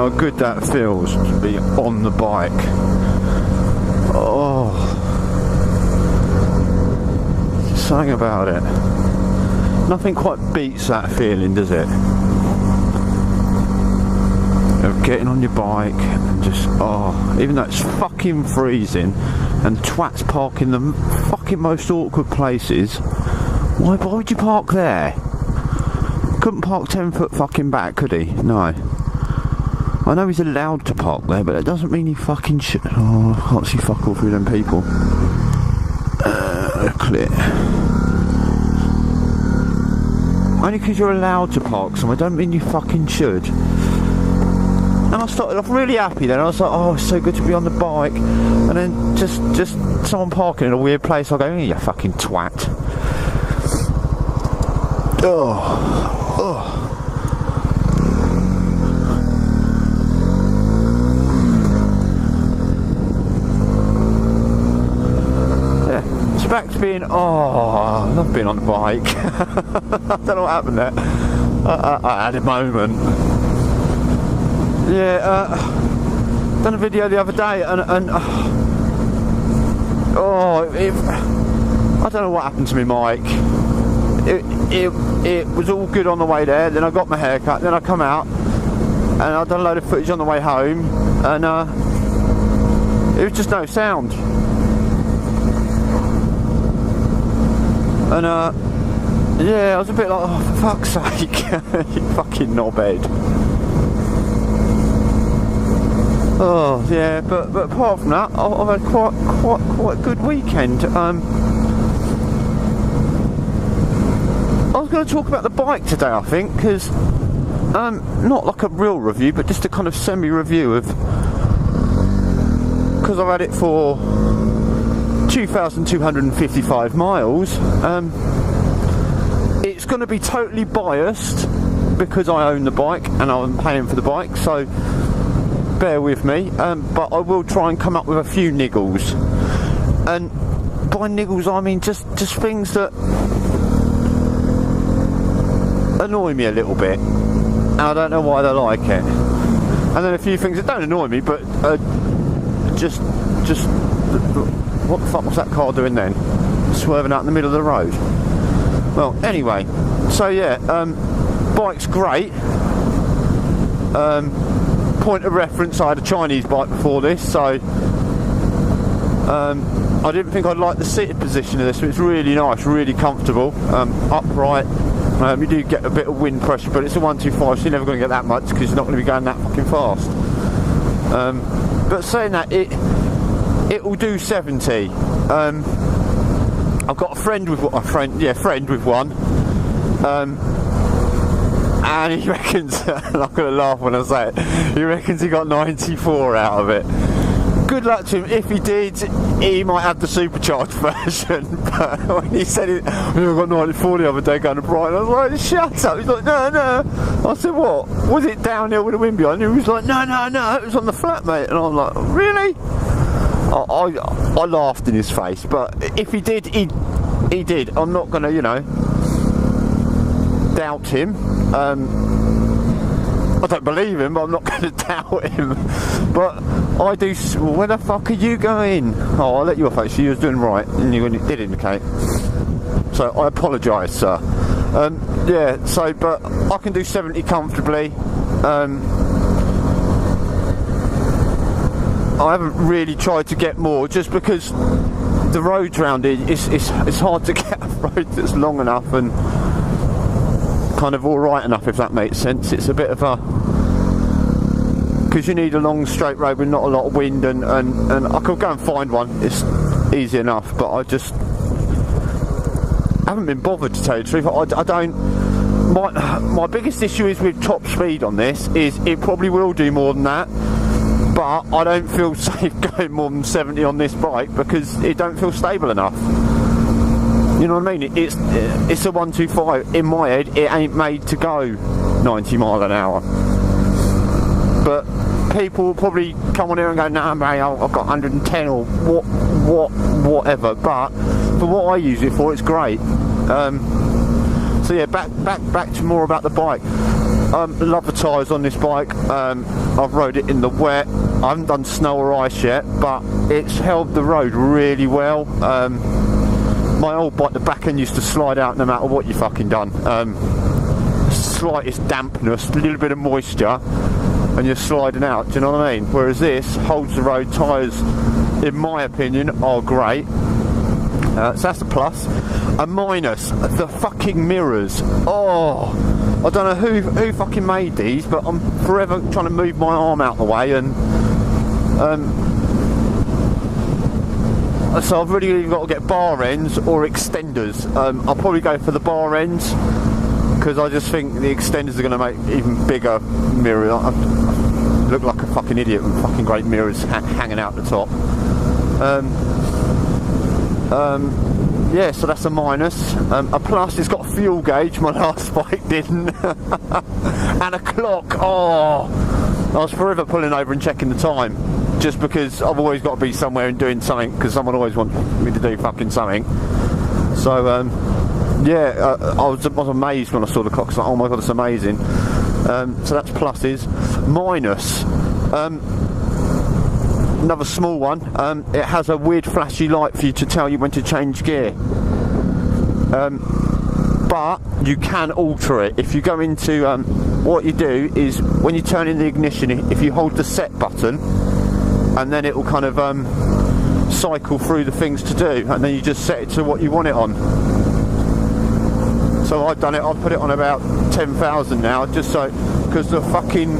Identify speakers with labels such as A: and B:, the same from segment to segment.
A: how good that feels to be on the bike. Oh, just something about it. Nothing quite beats that feeling, does it? Of getting on your bike and just, oh, even though it's fucking freezing and twats park in the fucking most awkward places. Why would you park there? Couldn't park 10 foot fucking back, could he? No. I know he's allowed to park there, but it doesn't mean he fucking should. Oh, I can't see fuck all through them people. Clear. Only because you're allowed to park somewhere don't mean you fucking should. And I started off really happy then. I was like, oh, it's so good to be on the bike. And then just someone parking in a weird place, I'll go, oh, you fucking twat. Oh, oh. Yeah, it's back to being, oh, I love being on the bike. I don't know what happened there. I had a moment. Yeah, done a video the other day and I don't know what happened to my mic. It was all good on the way there, then I got my hair cut, then I come out and I done a load of footage on the way home and it was just no sound. And yeah, I was a bit like, oh, for fuck's sake, you fucking knobhead. Oh yeah, but apart from that, I've had quite a good weekend. I was going to talk about the bike today, I think, because not like a real review, but just a kind of semi-review of, because I've had it for 2,255 miles. It's going to be totally biased because I own the bike and I'm paying for the bike, so bear with me, but I will try and come up with a few niggles, and by niggles I mean just things that annoy me a little bit, and I don't know why they like it, and then a few things that don't annoy me, but just what the fuck was that car doing then? Swerving out in the middle of the road. Well, anyway, so yeah, bike's great. Point of reference, I had a Chinese bike before this, so I didn't think I'd like the seated position of this, but it's really nice, really comfortable, upright. You do get a bit of wind pressure, but it's a 125, so you're never going to get that much because you're not going to be going that fucking fast. But saying that, it will do 70. I've got a friend with one. And he reckons, and I'm going to laugh when I say it, he reckons he got 94 out of it. Good luck to him. If he did, he might have the supercharged version. But when he said it, I got 94 the other day going to Brighton, I was like, shut up. He's like, no. I said, what? Was it downhill with the wind behind you? He was like, no, it was on the flat, mate. And I'm like, really? I laughed in his face, but if he did, he did. I'm not going to, doubt him. I don't believe him, but I'm not going to doubt him. But I do. Where the fuck are you going? Oh, I'll let you off actually. You was doing right, and you did indicate. So I apologise, sir. Yeah. So, but I can do 70 comfortably. I haven't really tried to get more, just because the roads round it, it's hard to get a road that's long enough and kind of alright enough, if that makes sense. It's a bit of a, because you need a long straight road with not a lot of wind, and I could go and find one, it's easy enough, but I just haven't been bothered, to tell you the truth. I don't, my biggest issue is with top speed on this, is it probably will do more than that, but I don't feel safe going more than 70 on this bike because it don't feel stable enough. You know what I mean? It's a 125. In my head, it ain't made to go 90 mile an hour. But people will probably come on here and go, nah, mate, I've got 110 or whatever. But for what I use it for, it's great. So yeah, back to more about the bike. Love the tyres on this bike. I've rode it in the wet. I haven't done snow or ice yet, but it's held the road really well. My old bike, the back end used to slide out no matter what you fucking done. Slightest dampness, a little bit of moisture, and you're sliding out, do you know what I mean? Whereas this holds the road. Tyres, in my opinion, are great. So that's a plus. A minus, the fucking mirrors. Oh, I don't know who fucking made these, but I'm forever trying to move my arm out the way, and so I've really got to get bar ends or extenders. I'll probably go for the bar ends, because I just think the extenders are going to make even bigger mirrors. I look like a fucking idiot with fucking great mirrors hanging out the top. Yeah, so that's a minus. A plus, it's got a fuel gauge, my last bike didn't. And a clock. Oh, I was forever pulling over and checking the time, just because I've always got to be somewhere and doing something, because someone always wants me to do fucking something. So yeah, I was amazed when I saw the clock. I was like, oh my god, it's amazing. So that's pluses. Minus, another small one. It has a weird flashy light for you to tell you when to change gear. But you can alter it. If you go into, what you do is, when you turn in the ignition, if you hold the set button, and then it will kind of cycle through the things to do, and then you just set it to what you want it on. So I've done it, I've put it on about 10,000 now, just so, because the fucking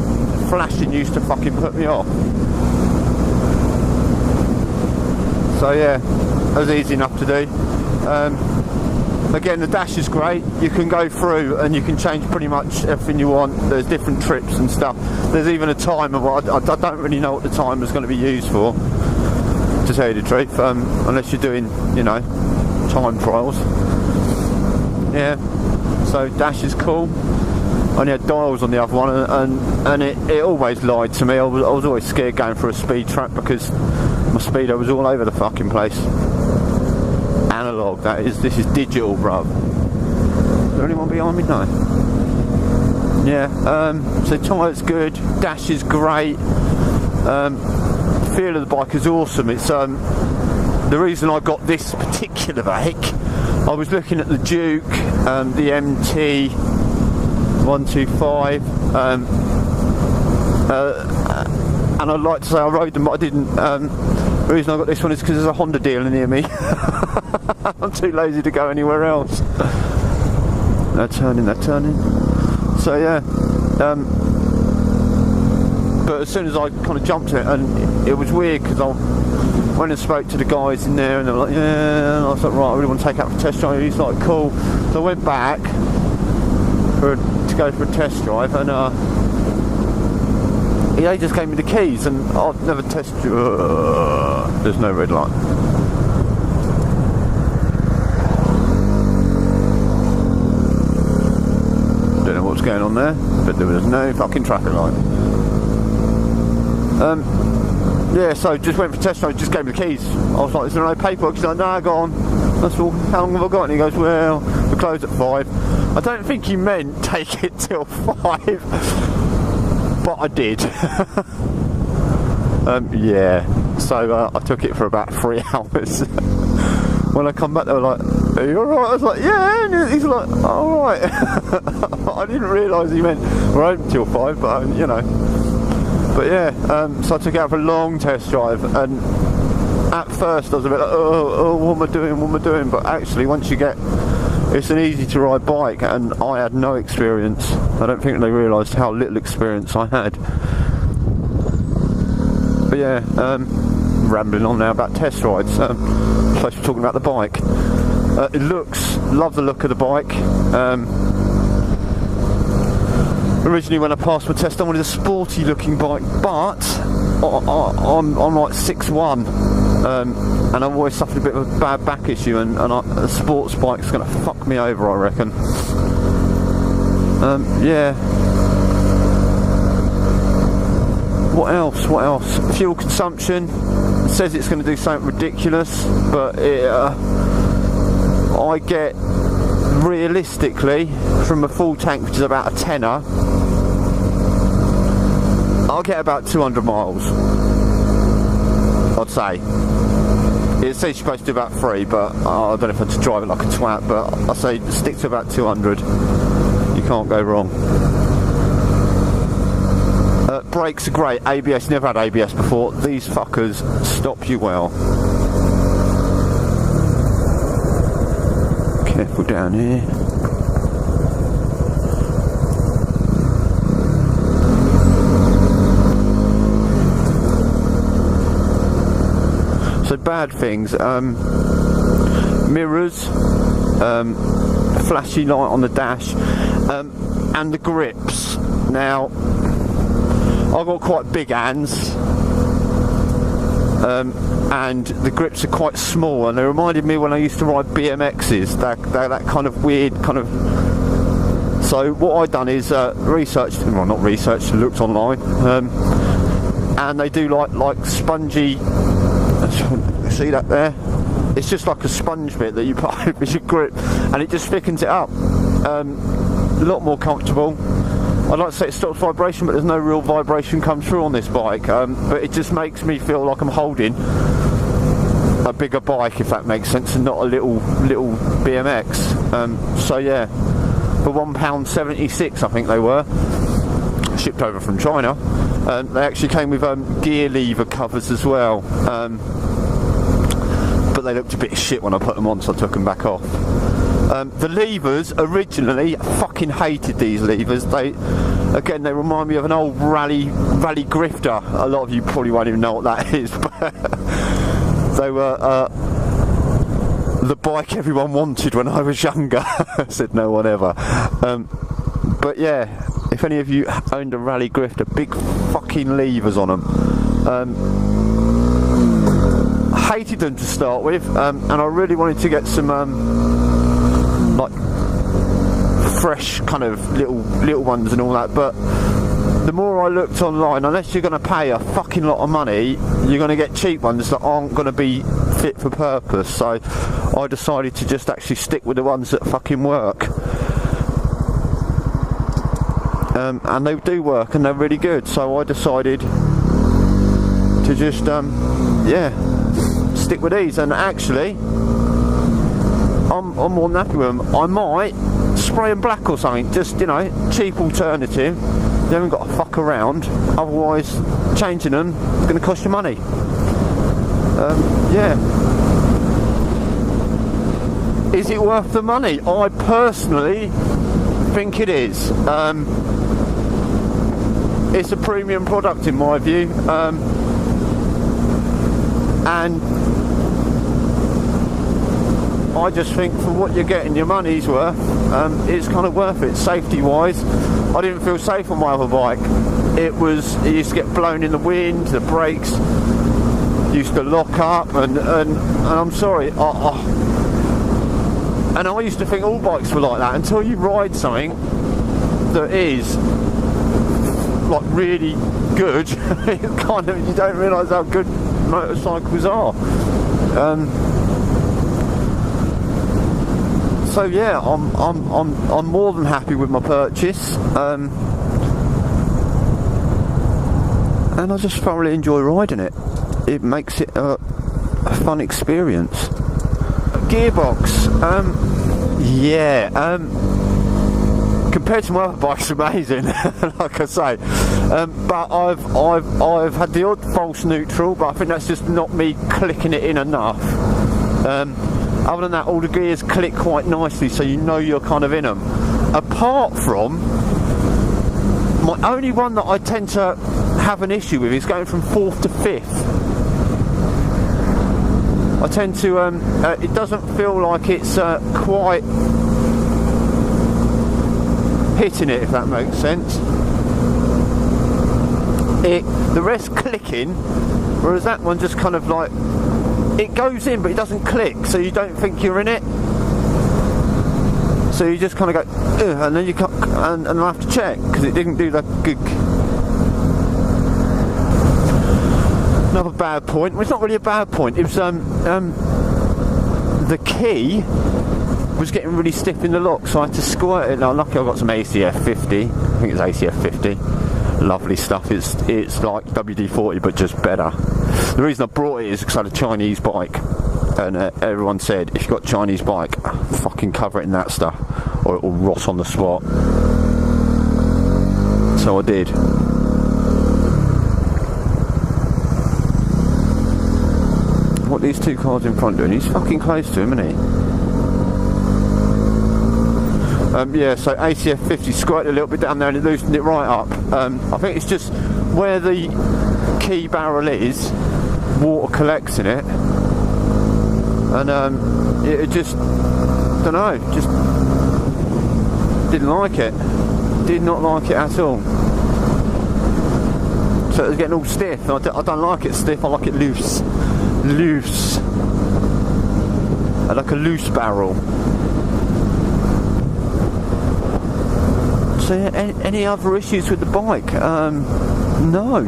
A: flashing used to fucking put me off. So yeah, that was easy enough to do. Again, the dash is great. You can go through and you can change pretty much everything you want. There's different trips and stuff. There's even a timer. I don't really know what the timer is going to be used for, to tell you the truth, unless you're doing, you know, time trials. Yeah, so dash is cool. I only had dials on the other one, and it always lied to me. I was always scared going for a speed trap, because my speedo was all over the fucking place. Analog, that is. This is digital, bruv. Is there anyone behind me? No. Yeah, so tyre's good, dash is great. Feel of the bike is awesome. It's the reason I got this particular bike, I was looking at the Duke, the MT125, and I'd like to say I rode them, but I didn't. The reason I got this one is because there's a Honda dealer near me. I'm too lazy to go anywhere else. They're turning. So yeah, but as soon as I kind of jumped it, and it was weird, because I went and spoke to the guys in there, and they were like, yeah, and I was like, right, I really want to take out for a test drive. He's like, cool. So I went back to go for a test drive, and he just gave me the keys, and I've never tested. There's no red light. Don't know what's going on there, but there was no fucking traffic light. Yeah, so just went for a test drive, just gave me the keys. I was like, is there no paperwork? He's like, no, go on. That's all. How long have I got? And he goes, well, we close at 5. I don't think he meant take it till 5. But I did. Yeah, so I took it for about 3 hours. When I come back, they were like, are you alright? I was like, yeah, and he's like, alright. I didn't realise he meant we're open till 5, but you know. But yeah, so I took it out for a long test drive, and at first I was a bit like, oh, what am I doing? But actually, once you get, it's an easy to ride bike, and I had no experience. I don't think they realised how little experience I had. But yeah, rambling on now about test rides. Supposed to be talking about the bike. It looks, love the look of the bike. Originally when I passed my test, I wanted a sporty looking bike, but I'm like 6'1", and I've always suffered a bit of a bad back issue, and a sports bike's going to fuck me over, I reckon. Yeah. What else? Fuel consumption. It says it's going to do something ridiculous, but I get, realistically, from a full tank, which is about a tenner, I'll get about 200 miles, I'd say. It says you're supposed to do about 3, but I don't know if I have to drive it like a twat, but I say stick to about 200. You can't go wrong. Brakes are great. ABS, never had ABS before. These fuckers stop you well. Careful down here. So bad things, mirrors, flashy light on the dash, and the grips. Now, I've got quite big hands, and the grips are quite small, and they reminded me when I used to ride BMXs. They're that kind of weird kind of. So what I've done is researched, well not researched, looked online, and they do like spongy. See that there? It's just like a sponge bit that you put over your grip, and it just thickens it up. A lot more comfortable. I'd like to say it stops vibration, but there's no real vibration come through on this bike. But it just makes me feel like I'm holding a bigger bike, if that makes sense, and not a little BMX. So yeah, for £1.76 I think they were, shipped over from China. They actually came with gear lever covers as well, but they looked a bit shit when I put them on, so I took them back off. The levers, originally, I fucking hated these levers. They remind me of an old rally grifter. A lot of you probably won't even know what that is, but they were the bike everyone wanted when I was younger. Said no one ever. But yeah, if any of you owned a rally grifter, big fucking levers on them. I hated them to start with, and I really wanted to get some like fresh kind of little ones and all that, but the more I looked online, unless you're going to pay a fucking lot of money, you're going to get cheap ones that aren't going to be fit for purpose. So I decided to just actually stick with the ones that fucking work. And they do work, and they're really good, so I decided to just yeah, stick with these. And actually I'm more than happy with them. I might spray them black or something, just, you know, cheap alternative. You haven't got to fuck around, otherwise changing them is going to cost you money. Yeah, is it worth the money? I personally think it is. It's a premium product in my view, and I just think for what you're getting your money's worth, it's kind of worth it. Safety wise, I didn't feel safe on my other bike. It used to get blown in the wind, the brakes used to lock up, and I'm sorry, and I used to think all bikes were like that until you ride something that is like really good. Kind of, you don't realise how good motorcycles are. So yeah, I'm more than happy with my purchase, and I just thoroughly enjoy riding it. It makes it a fun experience. Gearbox, yeah, compared to my other bikes, amazing. Like I say, but I've had the odd false neutral, but I think that's just not me clicking it in enough. Other than that, all the gears click quite nicely, so you know you're kind of in them. Apart from, my only one that I tend to have an issue with is going from 4th to 5th. I tend to, it doesn't feel like it's quite hitting it, if that makes sense. The rest clicking, whereas that one just kind of like, it goes in but it doesn't click, so you don't think you're in it. So you just kind of go, and then you can't, and I have to check because it didn't do that good. Another bad point. Well, it's not really a bad point. It was the key was getting really stiff in the lock, so I had to squirt it. Now, lucky I got some ACF 50. I think it's ACF 50. lovely stuff. It's like WD-40 but just better. The reason I brought it is because I had a Chinese bike, and everyone said if you've got a Chinese bike, fucking cover it in that stuff or it will rot on the spot. So I did. What are these two cars in front doing? He's fucking close to him, isn't he? Yeah, so ACF 50 squirted a little bit down there and it loosened it right up. I think it's just where the key barrel is, water collects in it, and it just, don't know, just didn't like it. Did not like it at all. So it was getting all stiff. I don't like it stiff, I like it loose. Loose. I like a loose barrel. So any other issues with the bike? No.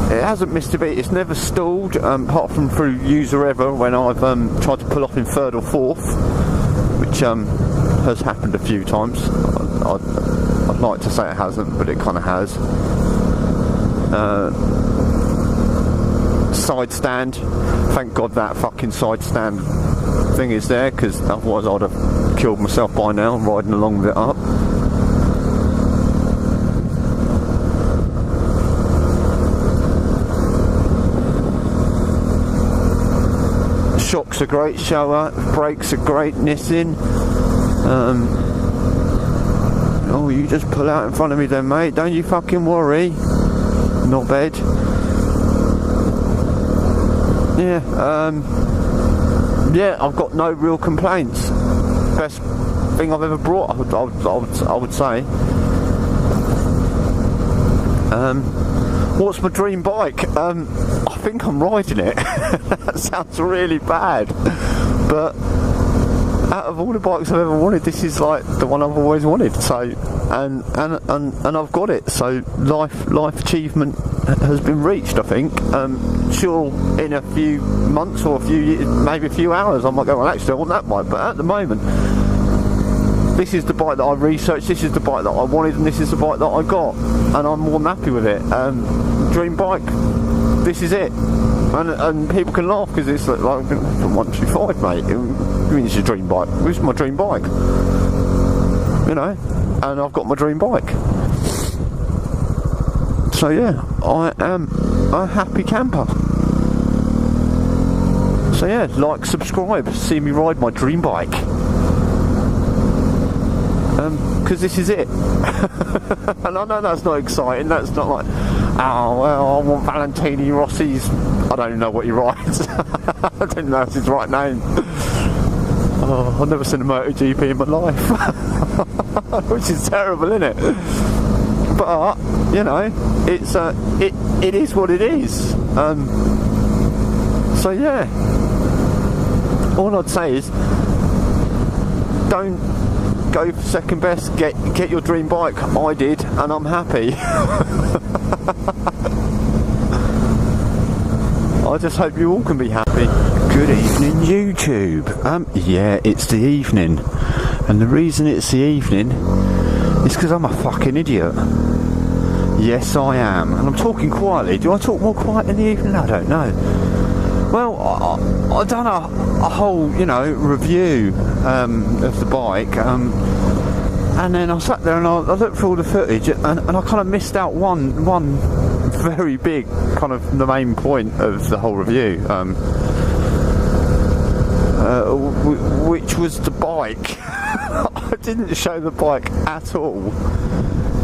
A: It hasn't missed a beat. It's never stalled, apart from through user error when I've tried to pull off in third or fourth, which has happened a few times. I'd like to say it hasn't, but it kind of has. Side stand. Thank God that fucking side stand thing is there, because otherwise I'd have killed myself by now riding along with it up. Shocks are great, shower, brakes are great, Nissan. Oh, you just pull out in front of me then, mate, don't you fucking worry. Not bad. Yeah, yeah, I've got no real complaints. Best thing I've ever brought, I would say. What's my dream bike? I think I'm riding it. That sounds really bad, but out of all the bikes I've ever wanted, this is like the one I've always wanted. So, and I've got it. So life achievement has been reached, I think. Sure, in a few months or a few years, maybe a few hours, I might go, well, actually I want that bike. But at the moment, this is the bike that I researched, this is the bike that I wanted, and this is the bike that I got, and I'm more than happy with it. Dream bike, this is it. And people can laugh because it's like 125, mate. I mean, it's your dream bike. This is my dream bike, you know, and I've got my dream bike. So yeah, I am a happy camper. So yeah, like, subscribe, see me ride my dream bike. Because this is it. And I know that's not exciting, that's not like, oh well, I want Valentini Rossi's, I don't even know what he rides. I don't know that's his right name. Oh, I've never seen a MotoGP in my life. Which is terrible, isn't it? But, you know, it's it is what it is. So yeah, all I'd say is, don't go for second best, get your dream bike. I did, and I'm happy. I just hope you all can be happy. Good evening, YouTube. Yeah, it's the evening, and the reason it's the evening is because I'm a fucking idiot. Yes, I am, and I'm talking quietly. Do I talk more quiet in the evening? I don't know. Well, I've done a whole, you know, review of the bike, and then I sat there and I looked through all the footage, and I kind of missed out one very big, kind of the main point of the whole review, which was the bike. I didn't show the bike at all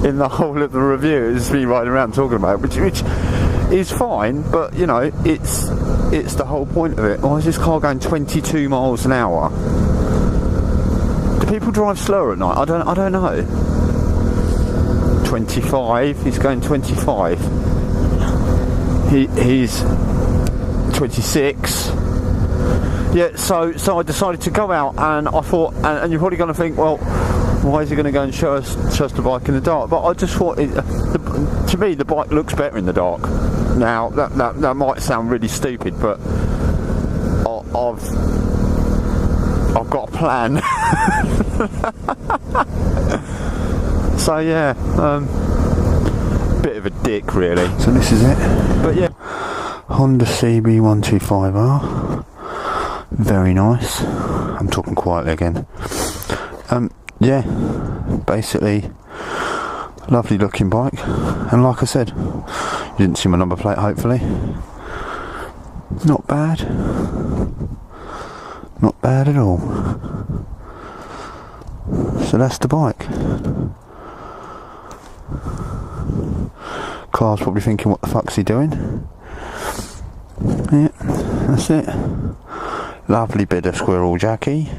A: in the whole of the review. It was just me riding around talking about it, which is fine, but you know, it's the whole point of it. Why is this car going 22 miles an hour? Do people drive slower at night? I don't know. 25. He's going 25. He's 26. Yeah. So I decided to go out, and I thought, and you're probably going to think, well, why is he going to go and show us the bike in the dark? But I just thought, to me, the bike looks better in the dark. Now that might sound really stupid, but I've got a plan. So yeah, bit of a dick, really.
B: So this is it.
A: But yeah,
B: Honda CB125R. Very nice. I'm talking quietly again. Yeah, basically lovely looking bike, and like I said, you didn't see my number plate, hopefully. Not bad. Not bad at all. So that's the bike. Car's probably thinking, what the fuck's he doing? Yeah, that's it. Lovely bit of squirrel Jackie.